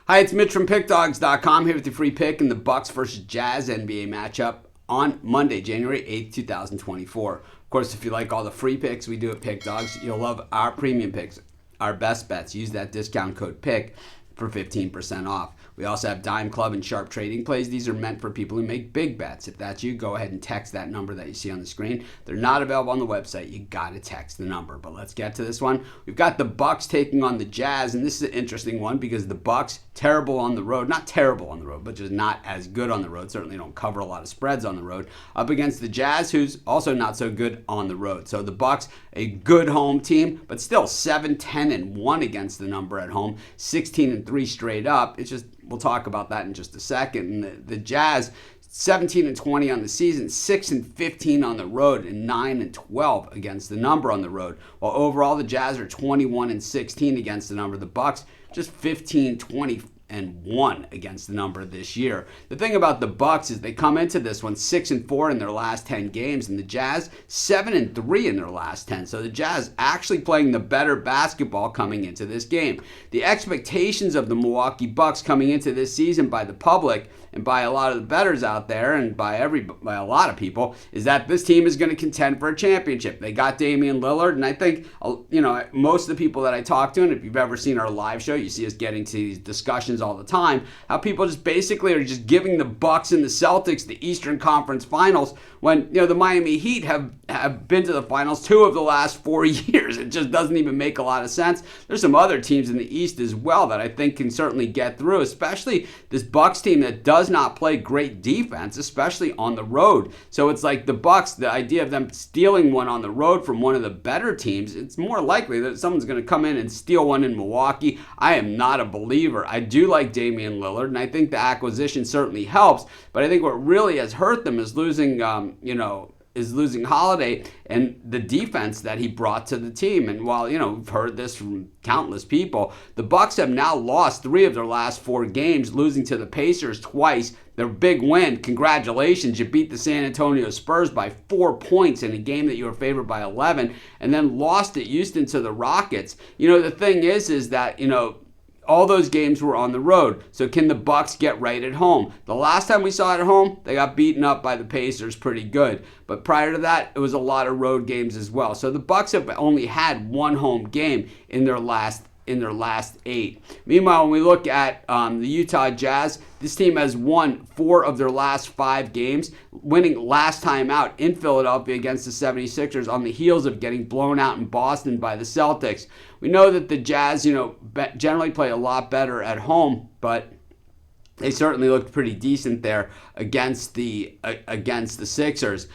Hi, it's Mitch from Pickdawgz.com here with your free pick in the Bucks versus Jazz NBA matchup on Monday, January 8th, 2024. Of course, if you like all the free picks we do at Pickdawgz, you'll love our premium picks, our best bets. Use that discount code PICK for 15% off. We also have Dime Club and Sharp Trading Plays. These are meant for people who make big bets. If that's you, go ahead and text that number that you see on the screen. They're not available on the website. You got to text the number. But let's get to this one. We've got the Bucks taking on the Jazz, and this is an interesting one because the Bucks, terrible on the road. Not terrible on the road, but just not as good on the road. Certainly don't cover a lot of spreads on the road. Up against the Jazz, who's also not so good on the road. So the Bucks, a good home team, but still 7-10-1 against the number at home, 16-3 straight up. It's just, we'll talk about that in just a second. And the Jazz, 17-20 on the season, 6-15 on the road, and 9-12 against the number on the road. While overall the Jazz are 21-16 against the number. The Bucks just 15-20 and 1 against the number this year. The thing about the Bucks is they come into this one 6-4 in their last 10 games, and the Jazz 7-3 in their last 10. So the Jazz actually playing the better basketball coming into this game. The expectations of the Milwaukee Bucks coming into this season by the public and by a lot of the bettors out there and by a lot of people is that this team is going to contend for a championship. They got Damian Lillard, and I think most of the people that I talk to, and if you've ever seen our live show, you see us getting to these discussions all the time, how people just basically are just giving the Bucks and the Celtics the Eastern Conference Finals when the Miami Heat have been to the finals 2 of the last 4 years. It just doesn't even make a lot of sense. There's some other teams in the East as well that I think can certainly get through, especially this Bucks team that does not play great defense, especially on the road. So it's like the Bucks, the idea of them stealing one on the road from one of the better teams, it's more likely that someone's going to come in and steal one in Milwaukee. I am not a believer. I do like Damian Lillard, and I think the acquisition certainly helps, but I think what really has hurt them is losing Holiday and the defense that he brought to the team. And while, we've heard this from countless people, the Bucks have now lost 3 of their last 4 games, losing to the Pacers twice. Their big win, congratulations, you beat the San Antonio Spurs by 4 points in a game that you were favored by 11, and then lost at Houston to the Rockets. The thing is that, all those games were on the road. So can the Bucks get right at home? The last time we saw it at home, they got beaten up by the Pacers pretty good. But prior to that, it was a lot of road games as well. So the Bucks have only had 1 home game in their last 8. Meanwhile, when we look at the Utah Jazz, this team has won 4 of their last 5 games, winning last time out in Philadelphia against the 76ers on the heels of getting blown out in Boston by the Celtics. We know that the Jazz, generally play a lot better at home, but they certainly looked pretty decent there against the Sixers.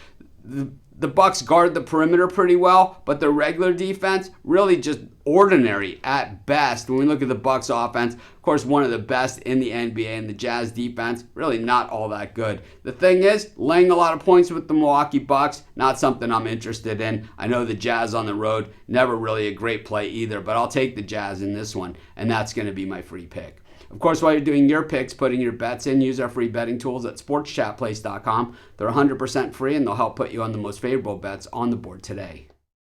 The Bucks guard the perimeter pretty well, but their regular defense really just ordinary at best. When we look at the Bucks offense, of course, one of the best in the NBA, and the Jazz defense, really not all that good. The thing is, laying a lot of points with the Milwaukee Bucks, not something I'm interested in. I know the Jazz on the road, never really a great play either, but I'll take the Jazz in this one, and that's going to be my free pick. Of course, while you're doing your picks, putting your bets in, use our free betting tools at sportschatplace.com. They're 100% free, and they'll help put you on the most favorable bets on the board today.